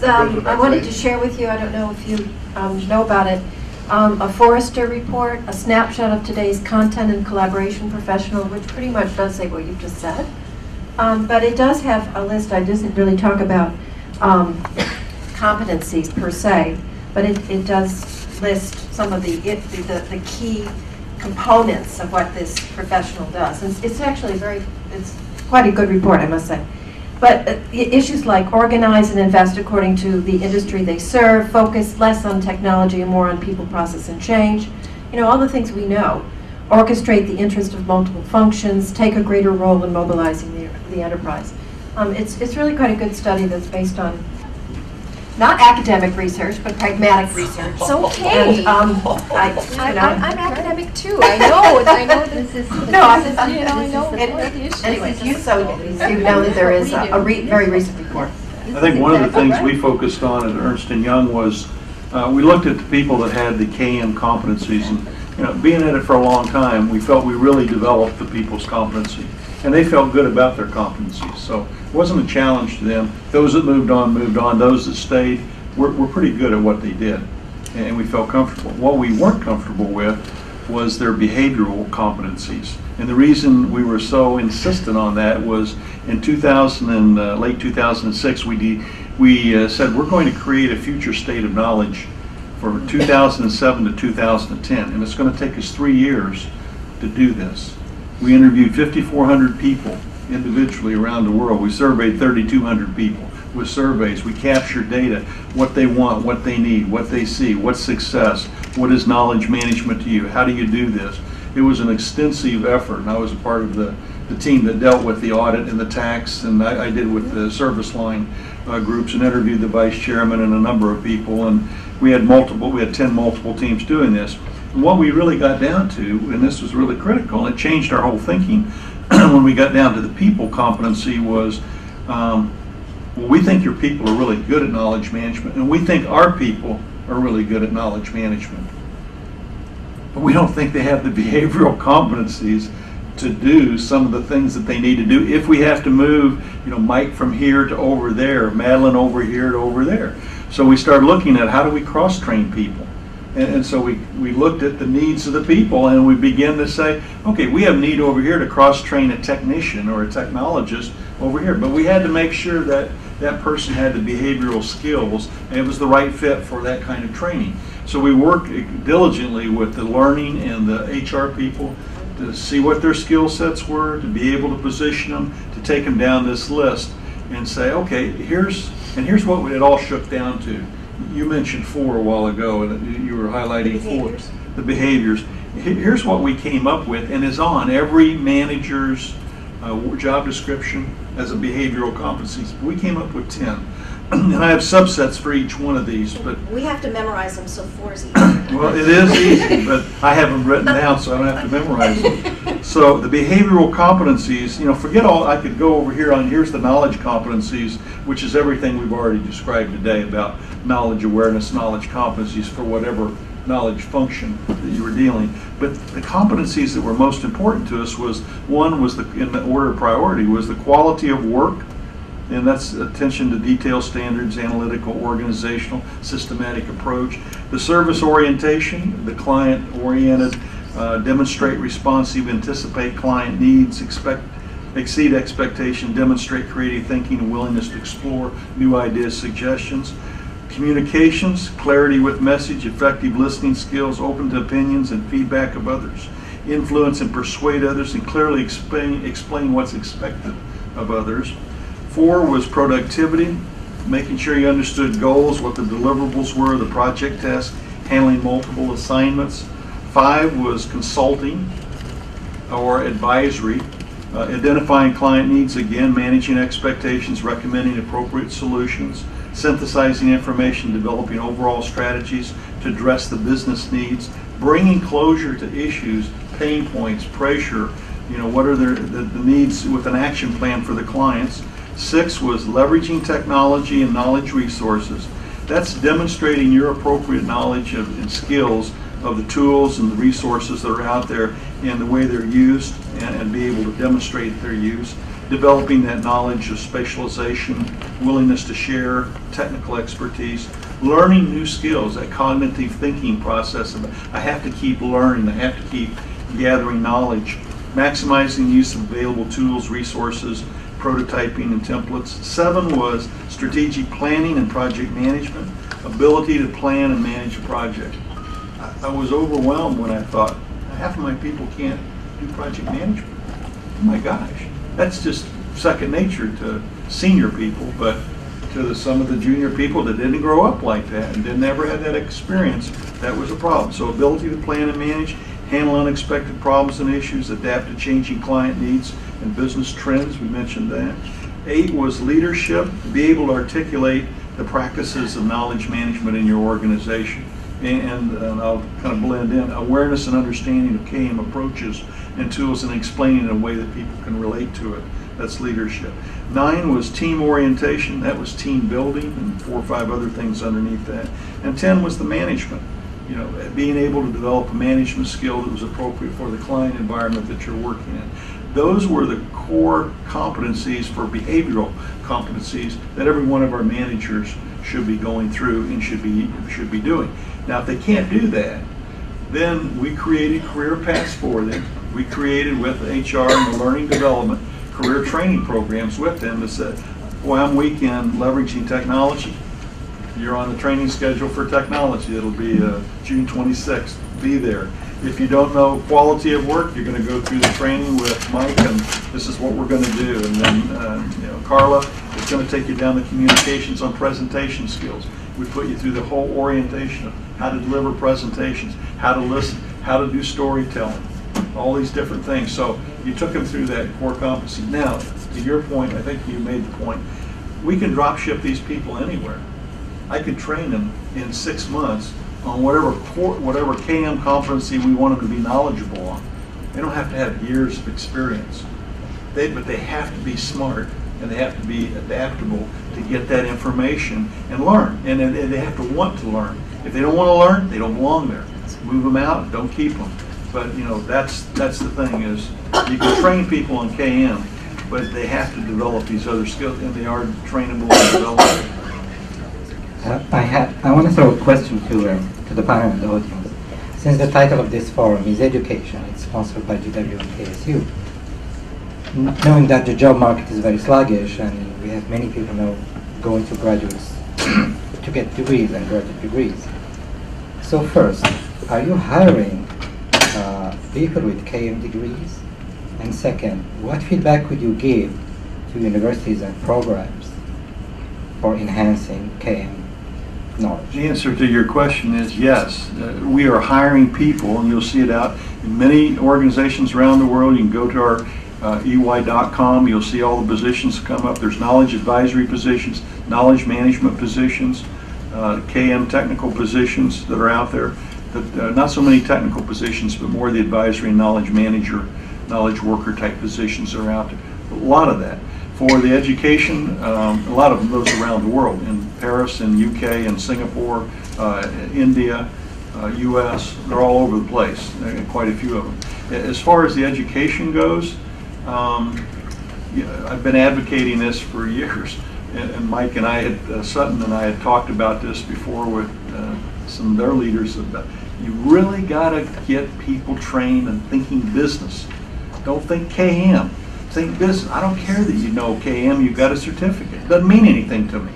is, I wanted to share with you, I don't know if you know about it, a Forrester report, a snapshot of today's content and collaboration professional, which pretty much does say what you've just said. But it does have a list. I didn't really talk about competencies per se, but it does list some of the key components of what this professional does. It's actually it's quite a good report, I must say. But issues like organize and invest according to the industry they serve, focus less on technology and more on people, process, and change. You know, all the things we know. Orchestrate the interest of multiple functions, take a greater role in mobilizing the enterprise. It's really quite a good study that's based on not academic research, but pragmatic research. It's okay. And, I'm academic too. I know this is. No, I know. Anyway, you know that there is a very recent report. I think one of the things we focused on at Ernst & Young was we looked at the people that had the KM competencies, and being at it for a long time, we felt we really developed the people's competency, and they felt good about their competencies. So it wasn't a challenge to them. Those that moved on, moved on. Those that stayed were pretty good at what they did, and we felt comfortable. What we weren't comfortable with was their behavioral competencies. And the reason we were so insistent on that was in late 2006, we said we're going to create a future state of knowledge for 2007 to 2010, and it's going to take us 3 years to do this. We interviewed 5,400 people individually around the world. We surveyed 3,200 people with surveys. We captured data, what they want, what they need, what they see, what's success, what is knowledge management to you, how do you do this? It was an extensive effort, and I was a part of the team that dealt with the audit and the tax, and I did with the service line groups and interviewed the vice chairman and a number of people, and we had 10 multiple teams doing this. And what we really got down to, and this was really critical, and it changed our whole thinking when we got down to the people competency was, well, we think your people are really good at knowledge management, and we think our people are really good at knowledge management. But we don't think they have the behavioral competencies to do some of the things that they need to do if we have to move, Mike from here to over there, Madeline over here to over there. So we started looking at how do we cross-train people. And so we looked at the needs of the people, and we began to say, okay, we have need over here to cross-train a technician or a technologist over here. But we had to make sure that that person had the behavioral skills and it was the right fit for that kind of training. So we worked diligently with the learning and the HR people to see what their skill sets were, to be able to position them, to take them down this list and say, okay, here's what it all shook down to. You mentioned 4 a while ago, and you were highlighting 4. The behaviors. Here's what we came up with, and is on every manager's job description as a behavioral competencies. We came up with 10. And I have subsets for each one of these, but we have to memorize them, so 4 is easy. Well, it is easy, but I have them written down, so I don't have to memorize them. So the behavioral competencies, forget all. I could go over here on here's the knowledge competencies, which is everything we've already described today about knowledge awareness, knowledge competencies for whatever knowledge function that you were dealing. But the competencies that were most important to us was in the order of priority was the quality of work. And that's attention to detail standards, analytical, organizational, systematic approach. The service orientation, the client-oriented, demonstrate responsive, anticipate client needs, exceed expectation, demonstrate creative thinking and willingness to explore new ideas, suggestions. Communications, clarity with message, effective listening skills, open to opinions and feedback of others. Influence and persuade others and clearly explain what's expected of others. 4 was productivity, making sure you understood goals, what the deliverables were, the project task, handling multiple assignments. 5 was consulting or advisory, identifying client needs, again, managing expectations, recommending appropriate solutions, synthesizing information, developing overall strategies to address the business needs, bringing closure to issues, pain points, pressure, what are the needs with an action plan for the clients. 6 was leveraging technology and knowledge resources. That's demonstrating your appropriate knowledge and skills of the tools and the resources that are out there and the way they're used and be able to demonstrate their use. developing that knowledge of specialization, willingness to share technical expertise, learning new skills, that cognitive thinking process. I have to keep learning, I have to keep gathering knowledge, maximizing the use of available tools, resources, prototyping and templates. 7 was strategic planning and project management, ability to plan and manage a project. I was overwhelmed when I thought, half of my people can't do project management. Oh my gosh, that's just second nature to senior people, but to some of the junior people that didn't grow up like that and didn't ever have that experience, that was a problem. So ability to plan and manage, handle unexpected problems and issues, adapt to changing client needs and business trends, we mentioned that. 8 was leadership, be able to articulate the practices of knowledge management in your organization. And I'll kind of blend in awareness and understanding of KM approaches and tools and explaining in a way that people can relate to it. That's leadership. 9 was team orientation. That was team building, and 4 or 5 other things underneath that. And 10 was the management. You know, being able to develop a management skill that was appropriate for the client environment that you're working in. Those were the core competencies for behavioral competencies that every one of our managers should be going through and should be doing. Now, if they can't do that, then we created career paths for them. We created with HR and the learning development career training programs with them that said, boy, I'm weak in leveraging technology. You're on the training schedule for technology. It'll be June 26th. Be there. If you don't know quality of work, you're going to go through the training with Mike, and this is what we're going to do. And then, Carla is going to take you down the communications on presentation skills. We put you through the whole orientation of how to deliver presentations, how to listen, how to do storytelling, all these different things. So you took them through that core competency. Now, to your point, I think you made the point, we can drop ship these people anywhere. I could train them in 6 months on whatever KM competency we want them to be knowledgeable on. They don't have to have years of experience, but they have to be smart and they have to be adaptable to get that information and learn. And they have to want to learn. If they don't want to learn, they don't belong there. Move them out, don't keep them. But that's the thing is you can train people on KM, but they have to develop these other skills, and they are trainable and developable. I want to throw a question to the panel and the audience. Since the title of this forum is education, it's sponsored by GW and KSU. Knowing that the job market is very sluggish and we have many people now going to graduates to get degrees and graduate degrees. So first, are you hiring people with KM degrees? And second, what feedback would you give to universities and programs for enhancing KM knowledge? The answer to your question is yes. We are hiring people, and you'll see it out in many organizations around the world. You can go to our EY.com. You'll see all the positions come up. There's knowledge advisory positions, knowledge management positions, KM technical positions that are out there. Not so many technical positions, but more the advisory and knowledge manager, knowledge worker type positions that are out there. A lot of that. For the education, a lot of those around the world, in Paris, in UK, in Singapore, India, US, they're all over the place, quite a few of them. As far as the education goes, I've been advocating this for years, and Mike and I had, Sutton and I had talked about this before with some of their leaders. About, you really got to get people trained and thinking business. Don't think KM. Think business. I don't care that you know KM, you've got a certificate. Doesn't mean anything to me.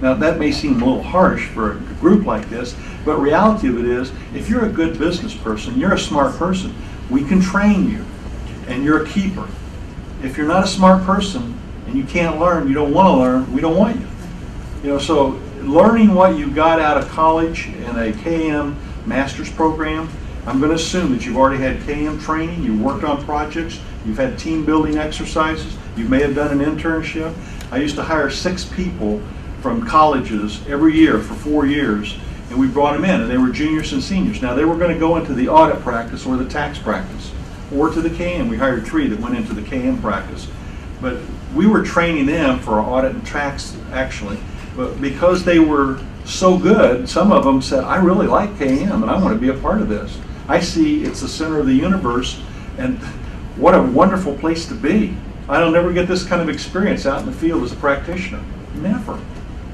Now that may seem a little harsh for a group like this, but reality of it is, if you're a good business person, you're a smart person, we can train you, and you're a keeper. If you're not a smart person and you can't learn, you don't want to learn, we don't want you. So learning what you got out of college in a KM master's program, I'm going to assume that you've already had KM training, you've worked on projects, you've had team building exercises, you may have done an internship. I used to hire 6 people from colleges every year for 4 years, and we brought them in, and they were juniors and seniors. Now they were going to go into the audit practice or the tax practice, or to the KM. We hired 3 that went into the KM practice. But we were training them for audit and tax, actually. But because they were so good, some of them said, I really like KM, and I want to be a part of this. I see it's the center of the universe, and what a wonderful place to be. I'll never get this kind of experience out in the field as a practitioner. Never.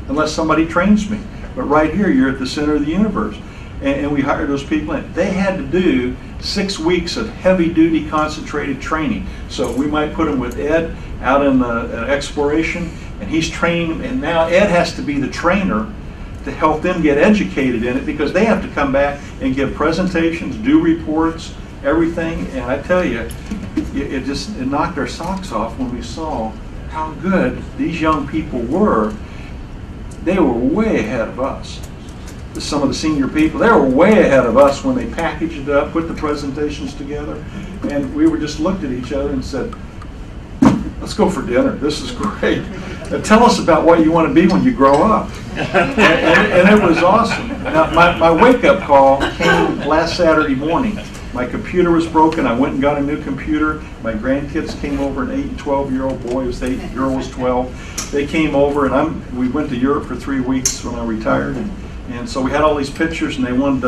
Unless somebody trains me. But right here, you're at the center of the universe. And we hired those people in. They had to do 6 weeks of heavy-duty concentrated training. So we might put them with Ed out in the exploration, and he's training, and now Ed has to be the trainer to help them get educated in it, because they have to come back and give presentations, do reports, everything. And I tell you, it knocked our socks off when we saw how good these young people were. They were way ahead of us. Some of the senior people, they were way ahead of us when they packaged it up, put the presentations together, and we were just looked at each other and said, let's go for dinner. This is great. Tell us about what you want to be when you grow up. And it was awesome. Now, my wake-up call came last Saturday morning. My computer was broken. I went and got a new computer. My grandkids came over, an 8 and 12-year-old boy was 8, girl was 12. They came over, and we went to Europe for 3 weeks when I retired. And so we had all these pictures, and they wanted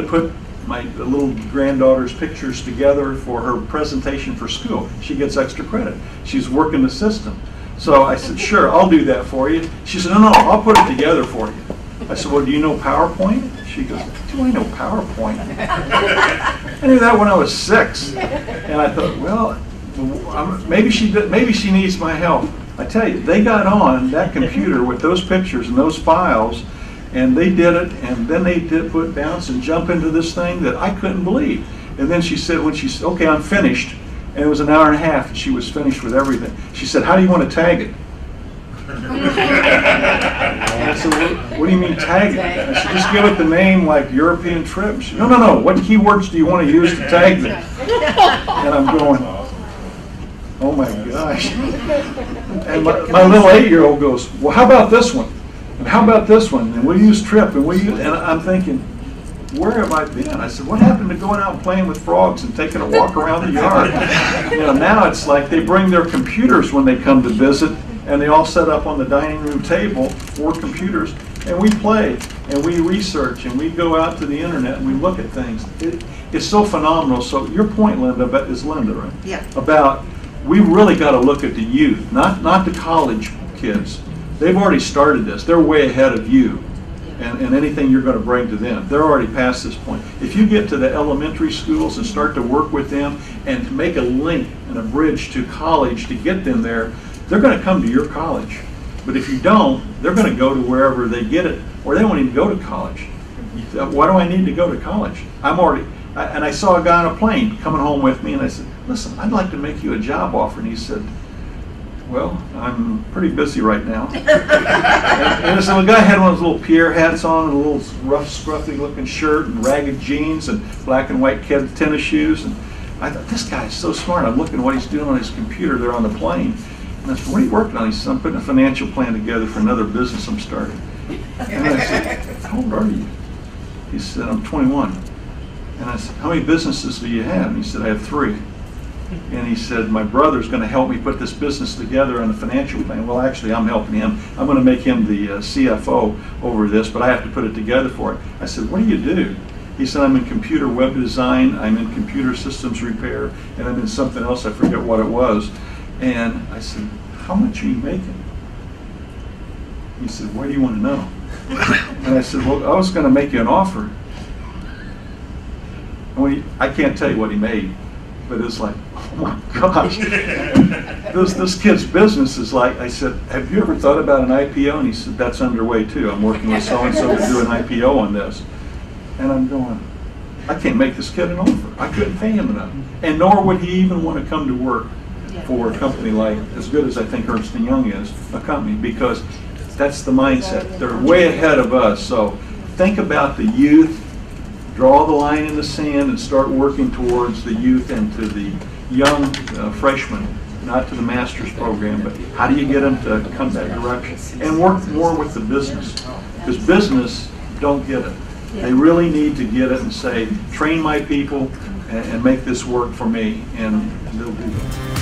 to put my little granddaughter's pictures together for her presentation for school. She gets extra credit. She's working the system. So I said, sure, I'll do that for you. She said, no, I'll put it together for you. I said, well, do you know PowerPoint? She goes, do I know PowerPoint? I knew that when I was 6. And I thought, well, maybe she needs my help. I tell you, they got on that computer with those pictures and those files, and they did it, and then they did put bounce and jump into this thing that I couldn't believe. And then she said, when she said, okay, I'm finished, and it was an hour and a half, and she was finished with everything. She said, how do you want to tag it? And I said, well, what do you mean tag it? I said, just give it the name like European Trip. She said, no, what keywords do you want to use to tag them? And I'm going, oh my gosh. And my little 8-year-old goes, well, how about this one? And how about this one? And we'll use Trip, and I'm thinking, where have I been? I said, what happened to going out and playing with frogs and taking a walk around the yard? Now it's like they bring their computers when they come to visit, and they all set up on the dining room table, 4 computers, and we play, and we research, and we go out to the internet, and we look at things. It's so phenomenal. So your point, Linda, is Linda, right? Yeah. About, we really got to look at the youth, not the college kids. They've already started this. They're way ahead of you and anything you're going to bring to them. They're already past this point. If you get to the elementary schools and start to work with them and make a link and a bridge to college to get them there, they're going to come to your college. But if you don't, they're going to go to wherever they get it, or they won't even go to college. Why do I need to go to college? And I saw a guy on a plane coming home with me, and I said, listen, I'd like to make you a job offer. And he said, well, I'm pretty busy right now. and so the guy had one of those little Pierre hats on, and a little rough, scruffy looking shirt, and ragged jeans, and black and white kid tennis shoes. And I thought, this guy is so smart. I'm looking at what he's doing on his computer there on the plane. And I said, what are you working on? He said, I'm putting a financial plan together for another business I'm starting. And I said, how old are you? He said, I'm 21. And I said, how many businesses do you have? And he said, I have 3. And he said, my brother's going to help me put this business together on a financial plan. Well, actually, I'm helping him. I'm going to make him the CFO over this, but I have to put it together for it. I said, what do you do? He said, I'm in computer web design, I'm in computer systems repair, and I'm in something else, I forget what it was. And I said, how much are you making? He said, why do you want to know? And I said, well, I was going to make you an offer. And I can't tell you what he made, but it's like, oh my gosh. This kid's business is like, I said, have you ever thought about an IPO? And he said, that's underway too. I'm working with so-and-so to do an IPO on this. And I'm going, I can't make this kid an offer. I couldn't pay him enough. And nor would he even want to come to work for a company like, as good as I think Ernst & Young is, a company, because that's the mindset. They're way ahead of us. So think about the youth, draw the line in the sand, and start working towards the youth and to the young freshmen, not to the master's program, but how do you get them to come that direction? And work more with the business, because business don't get it. They really need to get it and say, train my people and make this work for me, and they'll do it.